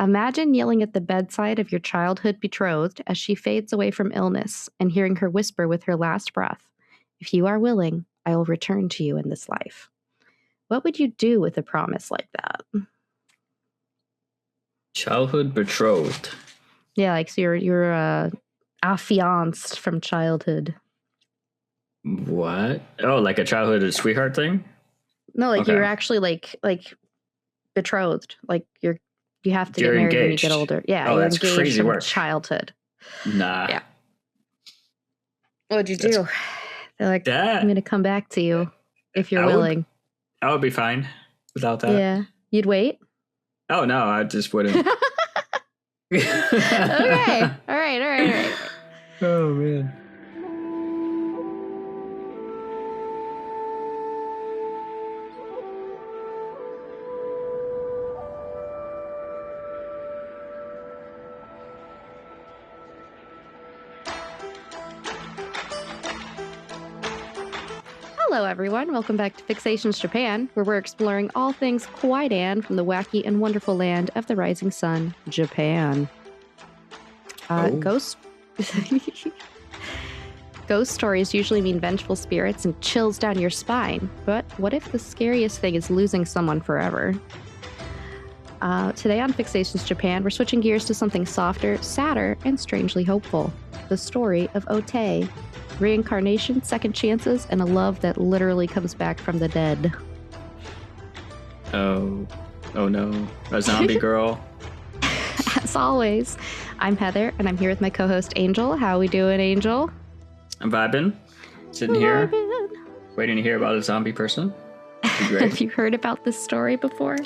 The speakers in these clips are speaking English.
Imagine kneeling at the bedside of your childhood betrothed as she fades away from illness and hearing her whisper with her last breath, "If you are willing, I will return to you in this life." What would you do with a promise like that? Childhood betrothed. Yeah, like so you're affianced from childhood. What? Oh, like a childhood sweetheart thing? No, like Okay. you're actually like betrothed. Like you have to You're get married when you engaged. get older. Yeah, Oh, you're that's engaged crazy from work. childhood. Nah. Yeah. What'd you do? They're like, I'm gonna come back to you if you're willing. I would be fine without that. Yeah. You'd wait? Oh no, I just wouldn't. Okay. All right. Oh man. Hello, everyone. Welcome back to Fixations Japan, where we're exploring all things Kwaidan from the wacky and wonderful land of the rising sun, Japan. Ghost stories usually mean vengeful spirits and chills down your spine, but what if the scariest thing is losing someone forever? Today on Fixations Japan, we're switching gears to something softer, sadder, and strangely hopeful. The story of O-Tei. Reincarnation, second chances, and a love that literally comes back from the dead. Oh no. A zombie girl. As always, I'm Heather, and I'm here with my co-host Angel. How we doing, Angel? I'm vibing. Sitting here, waiting to hear about a zombie person. Great. Have you heard about this story before?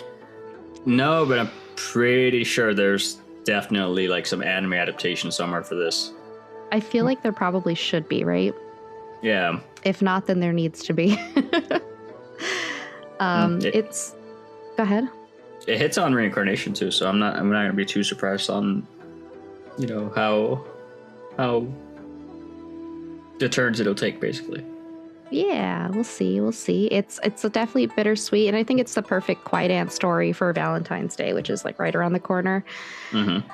No, but I'm pretty sure there's definitely like some anime adaptation somewhere for this. I feel like there probably should be, right? Yeah. If not, then there needs to be. It's... Go ahead. It hits on reincarnation too, so I'm not gonna be too surprised on, how the turns it'll take, basically. Yeah, we'll see. It's definitely bittersweet, and I think it's the perfect Kwaidan story for Valentine's Day, which is like right around the corner. Mm-hmm.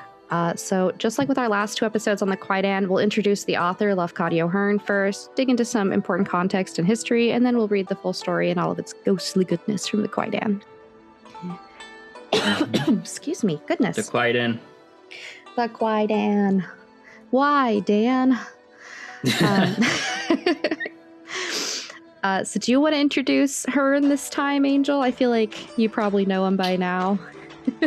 So just like with our last two episodes on the Kwaidan, we'll introduce the author, Lafcadio Hearn, first, dig into some important context and history, and then we'll read the full story and all of its ghostly goodness from the Kwaidan. Excuse me, goodness. The Kwaidan. The Kwaidan. Why, Dan? So do you want to introduce Hearn this time, Angel? I feel like you probably know him by now.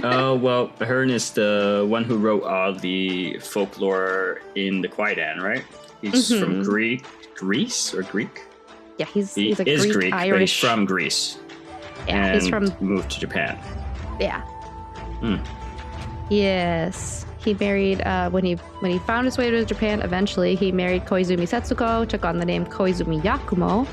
Oh, well, Hearn is the one who wrote all the folklore in the Kwaidan, right? He's from Greece or Greek? Yeah, he's he a is Greek, Irish. But he's from Greece. Yeah, and he's from... moved to Japan. Yeah. Yes. He married, when he found his way to Japan, eventually he married Koizumi Setsuko, took on the name Koizumi Yakumo,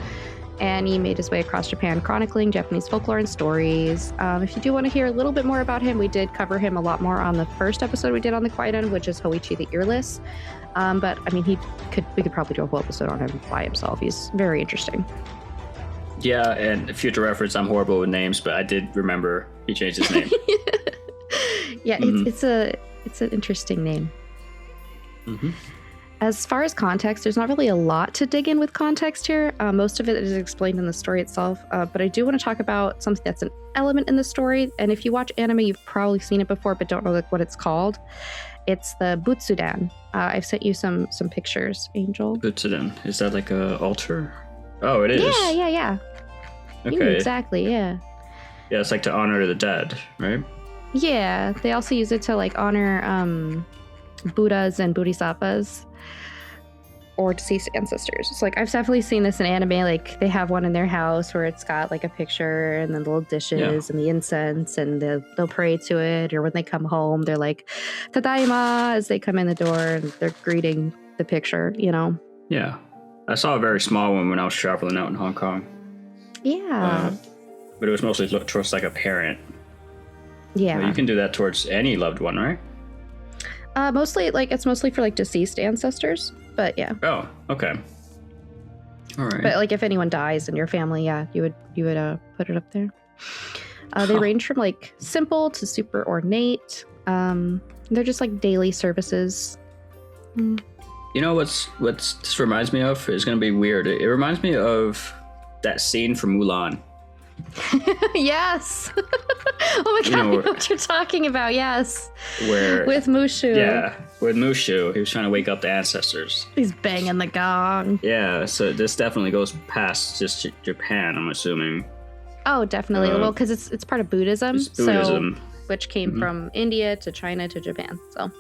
and he made his way across Japan chronicling Japanese folklore and stories. If you do want to hear a little bit more about him, we did cover him a lot more on the first episode we did on the Kwaidan, which is Hoichi the Earless. But, I mean, we could probably do a whole episode on him by himself. He's very interesting. Yeah, and future reference, I'm horrible with names, but I did remember he changed his name. Yeah, it's an interesting name. Mm-hmm. As far as context, there's not really a lot to dig in with context here. Most of it is explained in the story itself, but I do want to talk about something that's an element in the story. And if you watch anime, you've probably seen it before, but don't know what it's called. It's the Butsudan. I've sent you some pictures, Angel. Butsudan. Is that like a altar? Oh, it is. Yeah. Okay. Exactly, yeah. Yeah, it's like to honor the dead, right? Yeah, they also use it to like honor Buddhas and Bodhisattvas or deceased ancestors. It's like I've definitely seen this in anime. Like they have one in their house where it's got like a picture and then the little dishes and the incense, and they'll pray to it. Or when they come home, they're like "Tadaima" as they come in the door and they're greeting the picture. Yeah, I saw a very small one when I was traveling out in Hong Kong. Yeah, but it was mostly towards like a parent. Yeah, well, you can do that towards any loved one, right? It's mostly for like deceased ancestors, but yeah. Oh, okay. All right. But like if anyone dies in your family, yeah, you would put it up there. They range from like simple to super ornate. They're just like daily services. You know what's this reminds me of? It's gonna be weird. It reminds me of that scene from Mulan. Yes. Oh my god, I know what you're talking about. Yes. Where with Mushu. Yeah, with Mushu, he was trying to wake up the ancestors. He's banging the gong. Yeah, so this definitely goes past just Japan, I'm assuming. Oh, definitely. Well, because it's part of Buddhism. It's Buddhism. So, which came from India to China to Japan. So.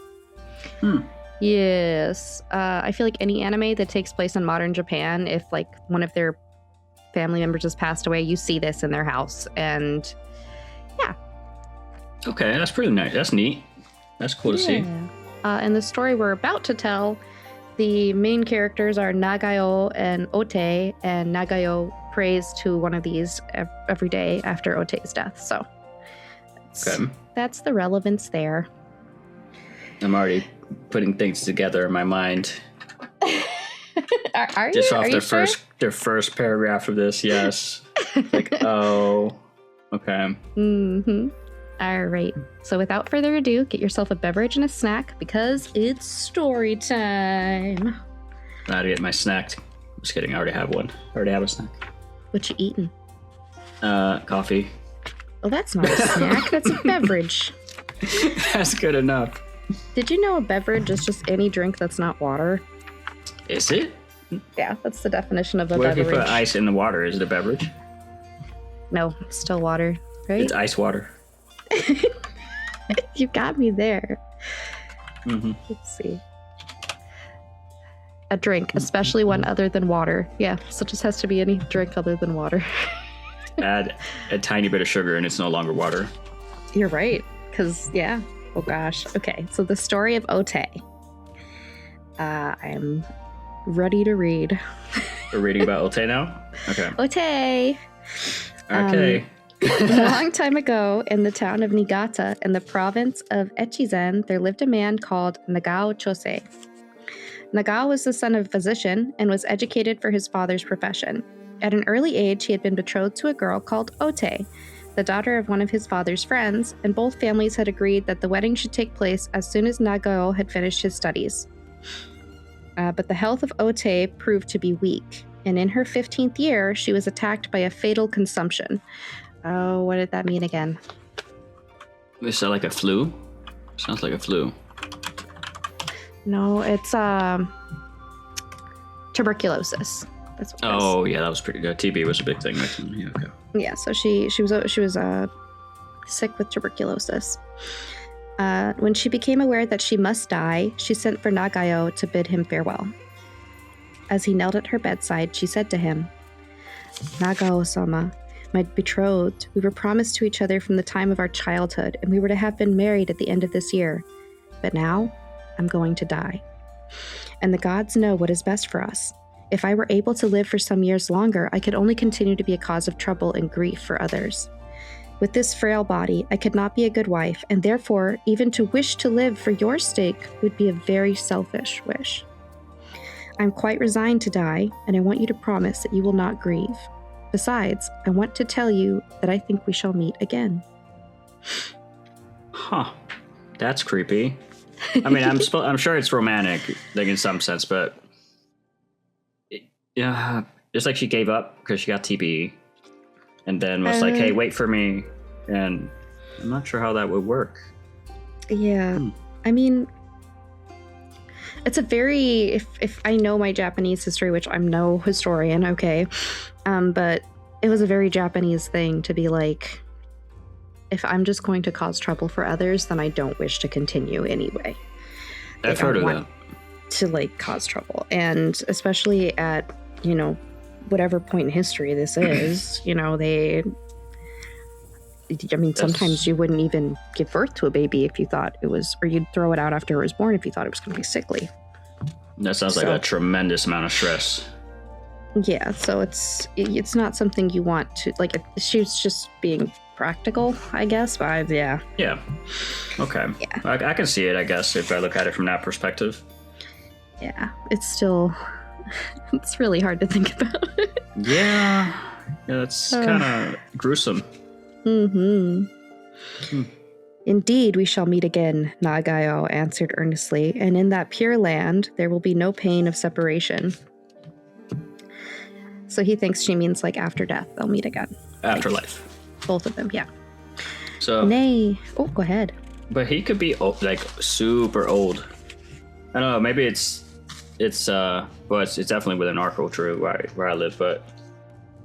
Yes. I feel like any anime that takes place in modern Japan, if like one of their family members has passed away, you see this in their house. And yeah. Okay, that's pretty nice. That's neat. That's cool to see. In the story we're about to tell, the main characters are Nagao and O-Tei, and Nagao prays to one of these every day after O-Tei's death. So that's the relevance there. I'm already putting things together in my mind. Are just you? off their first paragraph of this, yes. Like, oh, okay. All right. So without further ado, get yourself a beverage and a snack because it's story time. I had to get my snack. Just kidding. I already have one. I already have a snack. What you eating? Coffee. Oh, that's not a snack. That's a beverage. That's good enough. Did you know a beverage is just any drink that's not water? Is it? Yeah, that's the definition of a beverage. What if you put beverage. ice in the water? Is it a beverage? No, it's still water, right? It's ice water. You got me there. Let's see. A drink, especially one other than water. Yeah, so it just has to be any drink other than water. Add a tiny bit of sugar and it's no longer water. You're right, because, yeah. Oh gosh. Okay, so the story of O-Tei. I'm ready to read. We're reading about O-Tei now? Okay. O-Tei! Okay. A long time ago, in the town of Niigata, in the province of Echizen, there lived a man called Nagao Chosei. Nagao was the son of a physician and was educated for his father's profession. At an early age, he had been betrothed to a girl called O-Tei, the daughter of one of his father's friends, and both families had agreed that the wedding should take place as soon as Nagao had finished his studies. But the health of O-Tei proved to be weak, and in her 15th year, she was attacked by a fatal consumption. Oh, what did that mean again? Is that like a flu? Sounds like a flu. No, it's tuberculosis. That's what it is. Yeah, that was pretty good. TB was a big thing. Yeah, okay. Yeah, so she was sick with tuberculosis. When she became aware that she must die, she sent for Nagao to bid him farewell. As he knelt at her bedside, she said to him, "Nagao-sama, my betrothed, we were promised to each other from the time of our childhood, and we were to have been married at the end of this year. But now, I'm going to die. And the gods know what is best for us. If I were able to live for some years longer, I could only continue to be a cause of trouble and grief for others. With this frail body, I could not be a good wife, and therefore, even to wish to live for your sake would be a very selfish wish. I'm quite resigned to die, and I want you to promise that you will not grieve. Besides, I want to tell you that I think we shall meet again." Huh. That's creepy. I mean, I'm sure it's romantic, like in some sense, but yeah, it's like she gave up because she got TB, and then was like, "Hey, wait for me," and I'm not sure how that would work. Yeah, I mean, it's a very if I know my Japanese history, which I'm no historian, okay, but it was a very Japanese thing to be like, if I'm just going to cause trouble for others, then I don't wish to continue anyway. I've heard of that. To like cause trouble, and especially at whatever point in history this is, sometimes you wouldn't even give birth to a baby if you thought it was, or you'd throw it out after it was born if you thought it was going to be sickly. That sounds like a tremendous amount of stress. Yeah, so it's not something you want to, like, she's just being practical, I guess, but yeah. Yeah. Okay. Yeah. I can see it, I guess, if I look at it from that perspective. Yeah, it's still, it's really hard to think about. Yeah, it's kind of gruesome. Yeah, Indeed, we shall meet again, Nagao answered earnestly, and in that pure land, there will be no pain of separation. So he thinks she means like after death, they'll meet again. Afterlife. Like, both of them, yeah. So. Nay. Oh, go ahead. But he could be like super old. I don't know. Maybe it's definitely within our culture where I live. But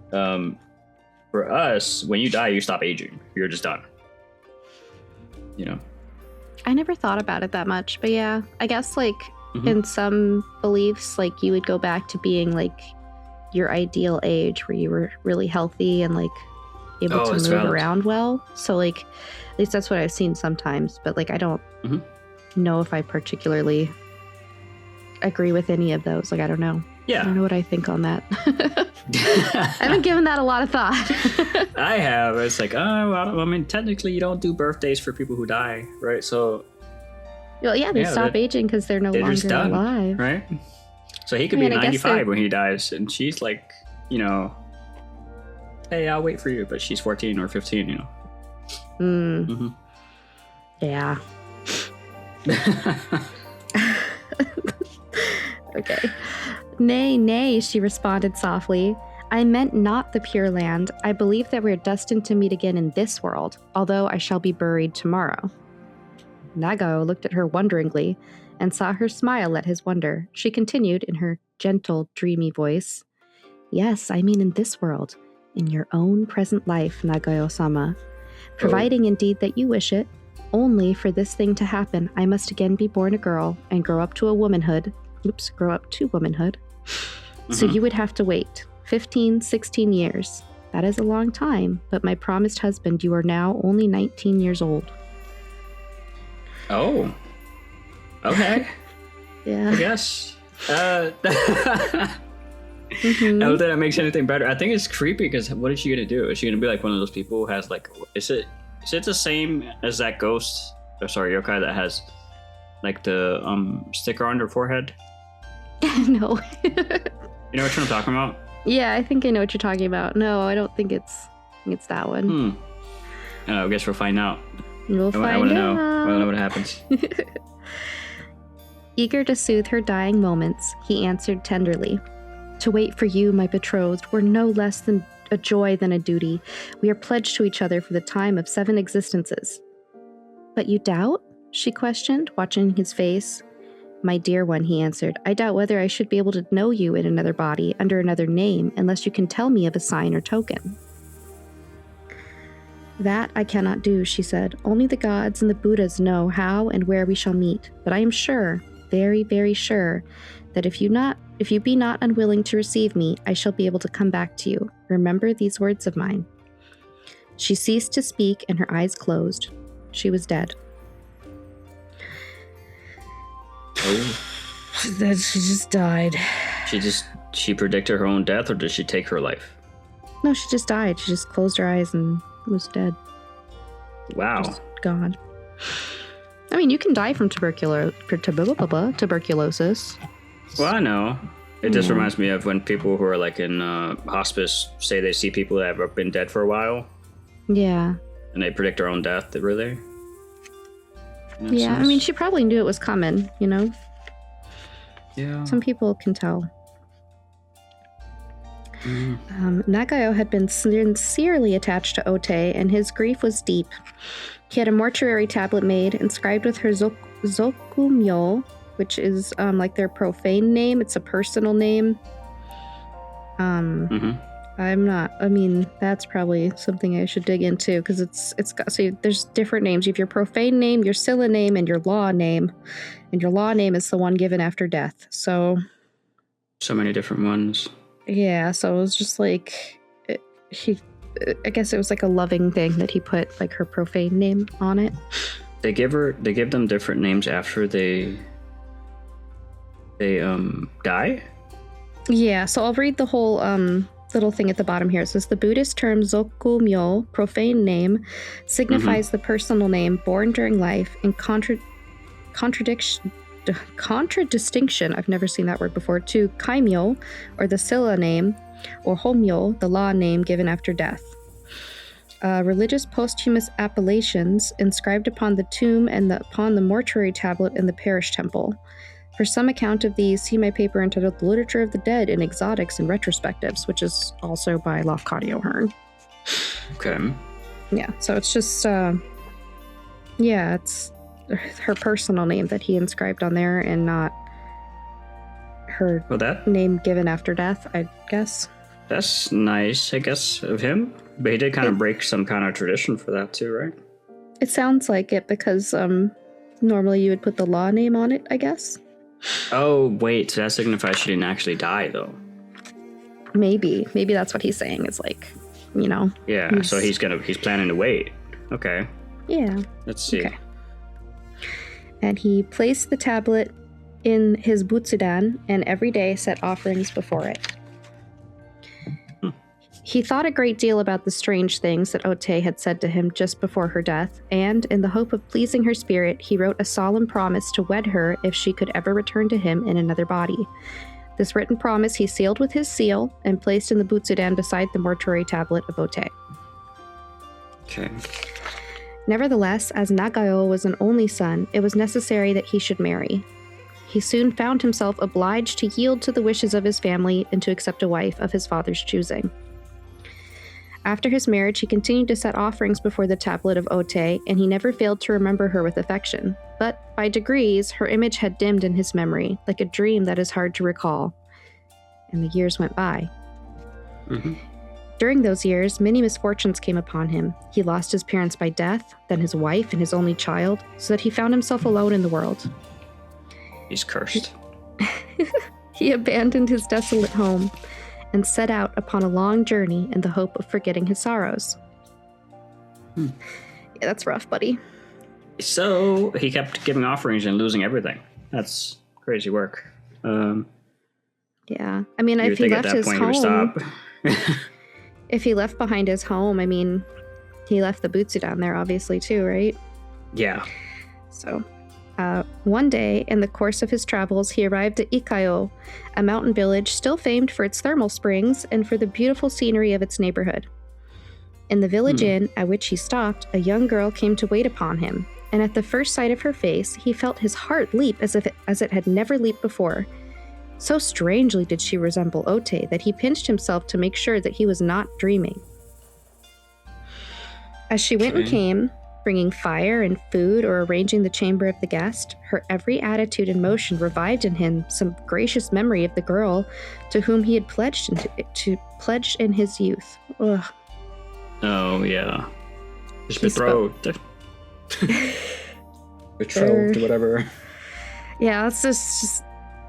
for us, when you die, you stop aging. You're just done. You know. I never thought about it that much, but yeah, I guess like in some beliefs, like you would go back to being like your ideal age, where you were really healthy and like able to move around well. So like, at least that's what I've seen sometimes. But like, I don't know if I particularly agree with any of those. Like, I don't know. Yeah. I don't know what I think on that. I haven't given that a lot of thought. I have. It's like, oh, well, I mean, technically you don't do birthdays for people who die, right? So. Well, yeah, they stop aging because they're no longer alive. Right? So he could be 95 when he dies, and she's like, you know, hey, I'll wait for you, but she's 14 or 15, you know. Yeah. Okay. Nay, nay, she responded softly. I meant not the Pure Land. I believe that we're destined to meet again in this world, although I shall be buried tomorrow. Nagao looked at her wonderingly and saw her smile at his wonder. She continued in her gentle, dreamy voice. Yes, I mean in this world, in your own present life, Nagao-sama. Providing indeed that you wish it, only for this thing to happen, I must again be born a girl and grow up to womanhood. So you would have to wait 15, 16 years. That is a long time, but my promised husband, you are now only 19 years old. Oh. Okay. Yeah. I guess. I don't think that makes anything better. I think it's creepy because what is she gonna do? Is she gonna be like one of those people who has like, is it the same as that ghost, yokai that has like the sticker on their forehead? No. You know what I'm talking about? Yeah, I think I know what you're talking about. No, I don't think it's that one. I guess we'll find out. We'll find out. I want to know what happens. Eager to soothe her dying moments, he answered tenderly. To wait for you, my betrothed, were no less than a joy than a duty. We are pledged to each other for the time of 7 existences. But you doubt? She questioned, watching his face. My dear one, he answered, I doubt whether I should be able to know you in another body, under another name, unless you can tell me of a sign or token. That I cannot do, she said. Only the gods and the Buddhas know how and where we shall meet. But I am sure, very, very sure, that if you be not unwilling to receive me, I shall be able to come back to you. Remember these words of mine. She ceased to speak and her eyes closed. She was dead. Oh. She just died. She predicted her own death, or did she take her life? No, she just died. She just closed her eyes and was dead. Wow. Just gone. I mean, you can die from tuberculosis. Well, I know. It just reminds me of when people who are like in hospice say they see people that have been dead for a while. Yeah. And they predict their own death, really. Yeah, I mean, she probably knew it was coming, you know? Yeah. Some people can tell. Nagao had been sincerely attached to O-Tei, and his grief was deep. He had a mortuary tablet made, inscribed with her Zokumyo, which is like their profane name. It's a personal name. That's probably something I should dig into, because it's got, so there's different names. You have your profane name, your Scylla name, and your law name. And your law name is the one given after death. So many different ones. Yeah, so it was just like, I guess it was like a loving thing that he put like her profane name on it. They give them different names after they die? Yeah, so I'll read the whole little thing at the bottom here. It says, the Buddhist term Zokumyo, profane name, signifies the personal name born during life in contradistinction, I've never seen that word before, to kaimyo, or the Scylla name, or homyo, the law name given after death. religious posthumous appellations inscribed upon the tomb and upon the mortuary tablet in the parish temple. For some account of these, see my paper entitled The Literature of the Dead in Exotics and Retrospectives, which is also by Lafcadio Hearn. Okay. Yeah, so it's just, it's her personal name that he inscribed on there and not her name given after death, I guess. That's nice, I guess, of him. But he did kind of break some kind of tradition for that too, right? It sounds like it because normally you would put the law name on it, I guess. Oh, wait, so that signifies she didn't actually die, though. Maybe that's what he's saying. Is like, you know. Yeah, so he's planning to wait. Okay. Yeah. Let's see. Okay. And he placed the tablet in his butsudan and every day set offerings before it. He thought a great deal about the strange things that O-Tei had said to him just before her death, and in the hope of pleasing her spirit, he wrote a solemn promise to wed her if she could ever return to him in another body. This written promise he sealed with his seal and placed in the butsudan beside the mortuary tablet of O-Tei. Okay. Nevertheless, as Nagao was an only son, it was necessary that he should marry. He soon found himself obliged to yield to the wishes of his family and to accept a wife of his father's choosing. After his marriage, he continued to set offerings before the tablet of O-Tei, and he never failed to remember her with affection. But by degrees, her image had dimmed in his memory, like a dream that is hard to recall. And the years went by. Mm-hmm. During those years, many misfortunes came upon him. He lost his parents by death, then his wife and his only child, so that he found himself alone in the world. He's cursed. He abandoned his desolate home and set out upon a long journey in the hope of forgetting his sorrows. Yeah, that's rough, buddy. So he kept giving offerings and losing everything. That's crazy work. Yeah, I mean, if he left his home, stop. If he left behind his home, I mean, he left the butsu down there, obviously, too, right? Yeah. So, one day, in the course of his travels, he arrived at Ikayo, a mountain village still famed for its thermal springs and for the beautiful scenery of its neighborhood. In the village inn at which he stopped, a young girl came to wait upon him, and at the first sight of her face, he felt his heart leap as it had never leaped before. So strangely did she resemble O-Tei that he pinched himself to make sure that he was not dreaming. As she went and came, bringing fire and food or arranging the chamber of the guest, her every attitude and motion revived in him some gracious memory of the girl to whom he had pledged in his youth. Ugh. Oh, yeah. Just betrothed. Betrothed, whatever. Yeah, it's just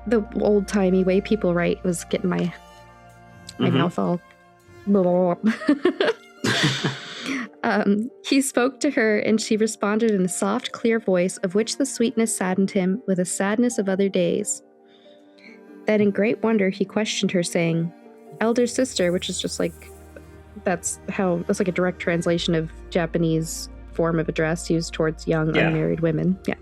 the old-timey way people write was getting my mouth all... He spoke to her, and she responded in a soft, clear voice, of which the sweetness saddened him with a sadness of other days. Then in great wonder he questioned her, saying, "Elder sister," which is just like, that's like a direct translation of Japanese form of address used towards young, unmarried women. Yeah.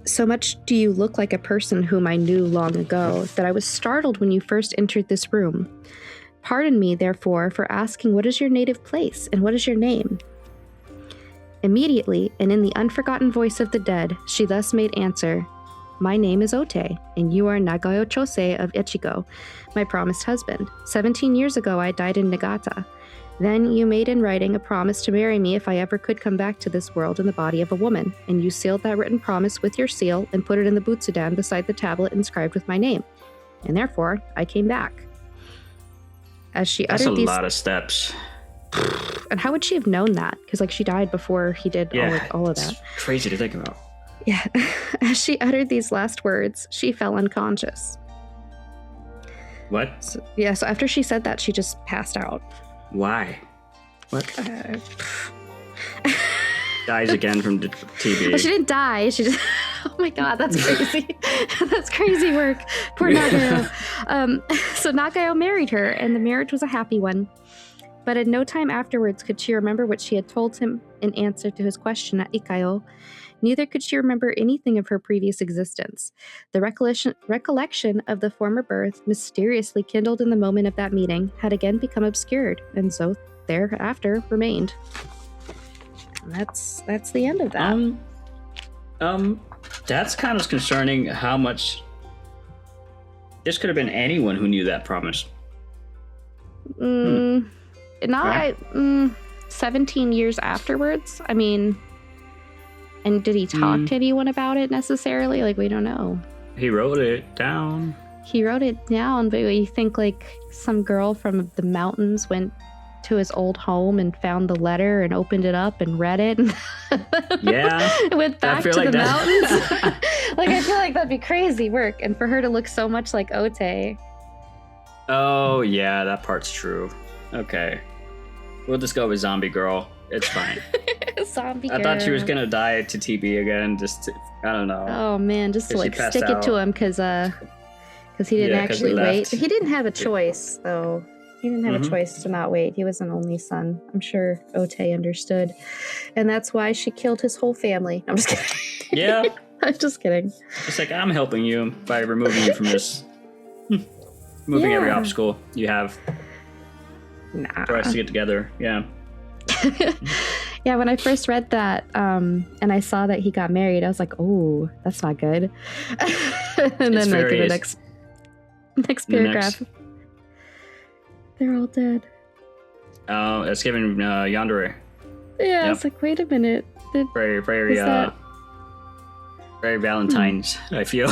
"So much do you look like a person whom I knew long ago, that I was startled when you first entered this room. Pardon me, therefore, for asking what is your native place, and what is your name?" Immediately, and in the unforgotten voice of the dead, she thus made answer, "My name is O-Tei, and you are Nagao Chosei of Echigo, my promised husband. 17 years ago I died in Nagata. Then you made in writing a promise to marry me if I ever could come back to this world in the body of a woman, and you sealed that written promise with your seal and put it in the butsudan beside the tablet inscribed with my name. And therefore, I came back." As she uttered these... That's a lot of steps. And how would she have known that? Because, like, she died before he did all of that. Crazy to think about. Yeah. As she uttered these last words, she fell unconscious. What? So after she said that, she just passed out. Why? What? Dies again from TB. Well, she didn't die. She just... Oh my god, that's crazy. That's crazy work. Poor Nagao. So Nagao married her, and the marriage was a happy one. But in no time afterwards could she remember what she had told him in answer to his question at Ikayo. Neither could she remember anything of her previous existence. The recollection of the former birth, mysteriously kindled in the moment of that meeting, had again become obscured, and so thereafter remained. And that's the end of that. That's kind of concerning how much this could have been anyone who knew that promise. Not 17 years afterwards. I mean, and did he talk to anyone about it necessarily? Like, we don't know. He wrote it down. But you think like some girl from the mountains went to his old home and found the letter and opened it up and read it. Yeah. Went back to the mountains. Like, I feel like that'd be crazy work. And for her to look so much like O-Tei. Oh, yeah, that part's true. Okay. We'll just go with zombie girl. It's fine. Zombie girl. I thought she was going to die to TB again. I don't know. Oh, man, just to like stick it to him because he didn't actually wait. He didn't have a choice, though. He didn't have a choice to not wait. He was an only son. I'm sure O-Tei understood. And that's why she killed his whole family. I'm just kidding. Yeah. I'm just kidding. It's like, I'm helping you by removing you from this. Removing every obstacle you have for us to get together. Yeah. Yeah, when I first read that and I saw that he got married, I was like, oh, that's not good. And then like in the next paragraph, they're all dead. Oh, that's giving yandere. Yeah, I was like, wait a minute. Very Valentine's, I feel.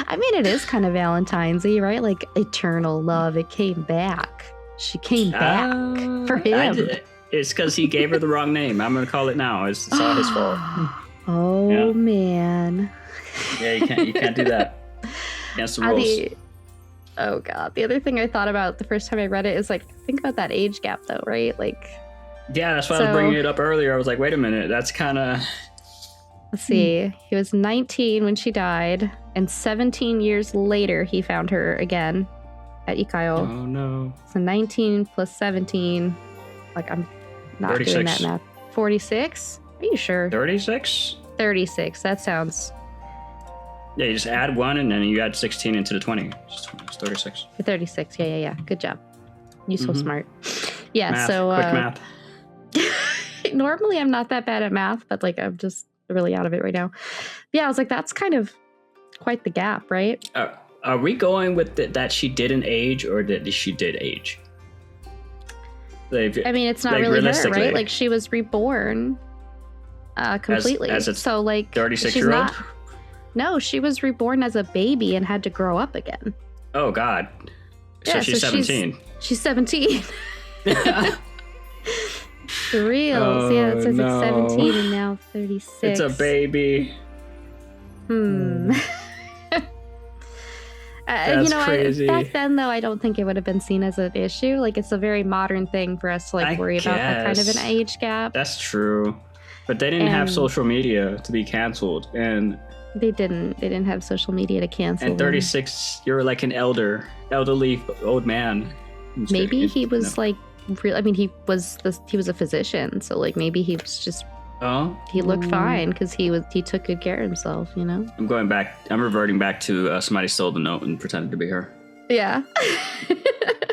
I mean, it is kind of Valentine's-y, right? Like, eternal love. It came back. She came back for him. It's because he gave her the wrong name. I'm going to call it now. It's all his fault. Oh, man. Yeah, you can't do that. Against the rules. Oh, God. The other thing I thought about the first time I read it is, like, think about that age gap, though, right? Like... Yeah, that's why I was bringing it up earlier. I was like, wait a minute. That's kind of... Let's see. He was 19 when she died, and 17 years later, he found her again at Ikayo. Oh, no. So 19 plus 17. Like, I'm not 36. doing that math. 46? Are you sure? 36? 36. That sounds... Yeah, you just add 1, and then you add 16 into the 20. It's 36. 36. Yeah. Good job. You so smart. Yeah, math. so... Quick math. Normally, I'm not that bad at math, but, like, I'm just really out of it right now. Yeah, I was like, that's kind of quite the gap, right? Are we going with that she didn't age, or that she did age? I mean, it's not really her, right? Like, she was reborn completely. As a so, like, 36-year-old? No, she was reborn as a baby and had to grow up again. Oh, God. So she's 17. She's 17. For real. So yeah, it says it's 17 and now 36. It's a baby. That's crazy. Back then, though, I don't think it would have been seen as an issue. Like, it's a very modern thing for us to like worry about that kind of an age gap. That's true. But they didn't have social media to be canceled, and they didn't have social media to cancel. And 36, you're like an elderly old man. Maybe he was like. I mean, he was a physician, so like maybe he was just. Oh. He looked fine because he took good care of himself, you know. I'm reverting back to somebody stole the note and pretended to be her. Yeah.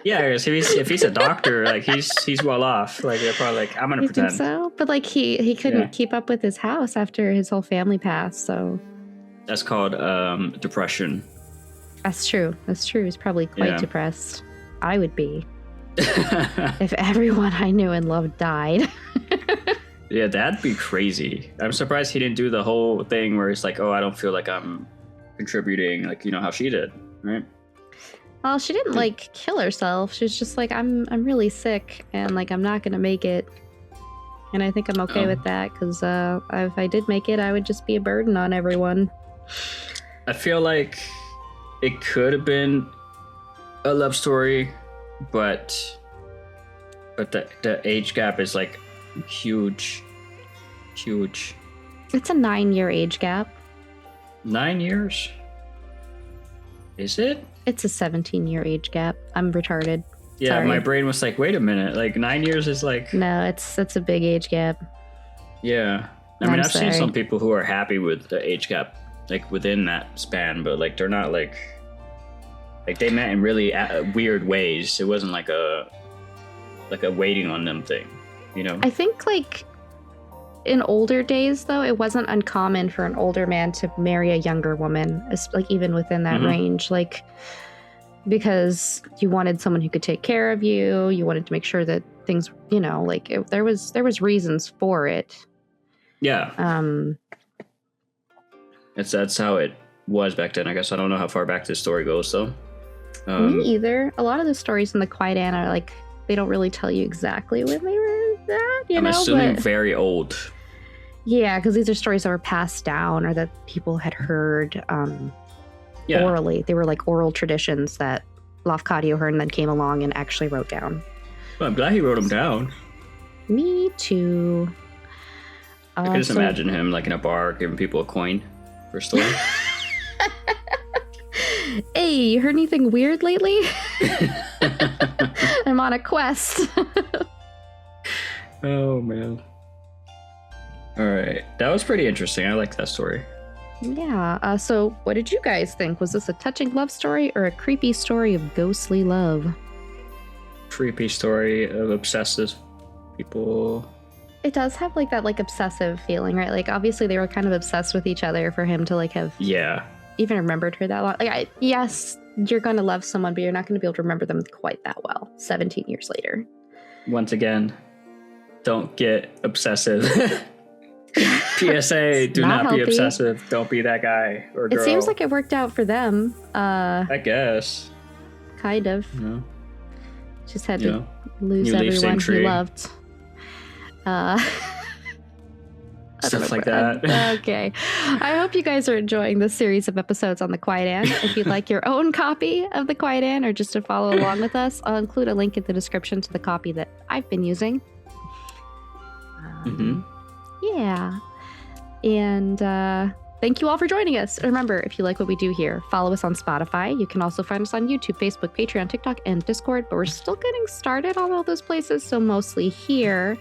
Yeah, if he's a doctor, like he's well off. Like they're probably like, I'm gonna pretend. Think so, but like he couldn't keep up with his house after his whole family passed. So. That's called depression. That's true. He's probably quite depressed. I would be. If everyone I knew and loved died. Yeah, that'd be crazy. I'm surprised he didn't do the whole thing where it's like, oh, I don't feel like I'm contributing, like, you know, how she did, right? Well, she didn't like kill herself. She was just like, I'm really sick and like I'm not gonna make it. And I think I'm okay with that because if I did make it, I would just be a burden on everyone. I feel like it could have been a love story. But the age gap is like huge. It's a 9-year age gap. 9 years? Is it? It's a 17-year age gap. I'm retarded. Yeah, Sorry. My brain was like, wait a minute, like 9 years is like. No, that's a big age gap. Yeah, I mean, I've seen some people who are happy with the age gap, like within that span, but like they're not like. Like they met in really weird ways. It wasn't like like a waiting on them thing, you know? I think like in older days, though, it wasn't uncommon for an older man to marry a younger woman, like even within that range, like because you wanted someone who could take care of you. You wanted to make sure that things, you know, like there was reasons for it. Yeah. That's how it was back then. I guess I don't know how far back this story goes though. Me either. A lot of the stories in the Kwaidan are like they don't really tell you exactly when they were that. I'm assuming very old. Yeah, because these are stories that were passed down or that people had heard orally. They were like oral traditions that Lafcadio Hearn then came along and actually wrote down. Well, I'm glad he wrote them down. Me too. I can just imagine him like in a bar giving people a coin for a story. Hey, you heard anything weird lately? I'm on a quest. Oh, man. All right. That was pretty interesting. I like that story. Yeah. So what did you guys think? Was this a touching love story or a creepy story of ghostly love? Creepy story of obsessive people. It does have like that like obsessive feeling, right? Like obviously they were kind of obsessed with each other for him to like have even remembered her that long. Like yes, you're going to love someone, but you're not going to be able to remember them quite that well 17 years later. Once again, don't get obsessive. PSA, do not be obsessive. Don't be that guy or girl. It seems like it worked out for them. I guess. Kind of. Yeah. Just had to lose everyone he loved. Stuff like that. Okay. I hope you guys are enjoying this series of episodes on the Kwaidan. If you'd like your own copy of the Kwaidan or just to follow along with us, I'll include a link in the description to the copy that I've been using. Yeah. And thank you all for joining us. Remember, if you like what we do here, follow us on Spotify. You can also find us on YouTube, Facebook, Patreon, TikTok, and Discord, but we're still getting started on all those places, so mostly here.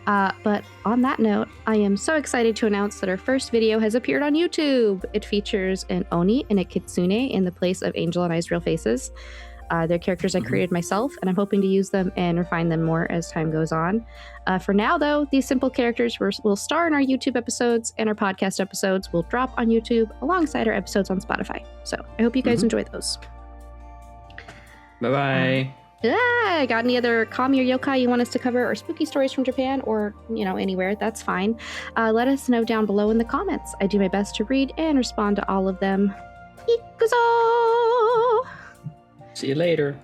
But on that note, I am so excited to announce that our first video has appeared on YouTube. It features an Oni and a Kitsune in the place of Angel and I's real faces. They're characters I created myself, and I'm hoping to use them and refine them more as time goes on. For now, though, these simple characters will star in our YouTube episodes, and our podcast episodes will drop on YouTube alongside our episodes on Spotify. So I hope you guys enjoy those. Bye-bye. Got any other kami or yokai you want us to cover, or spooky stories from Japan, or, anywhere, that's fine. Let us know down below in the comments. I do my best to read and respond to all of them. Ikuzo! See you later.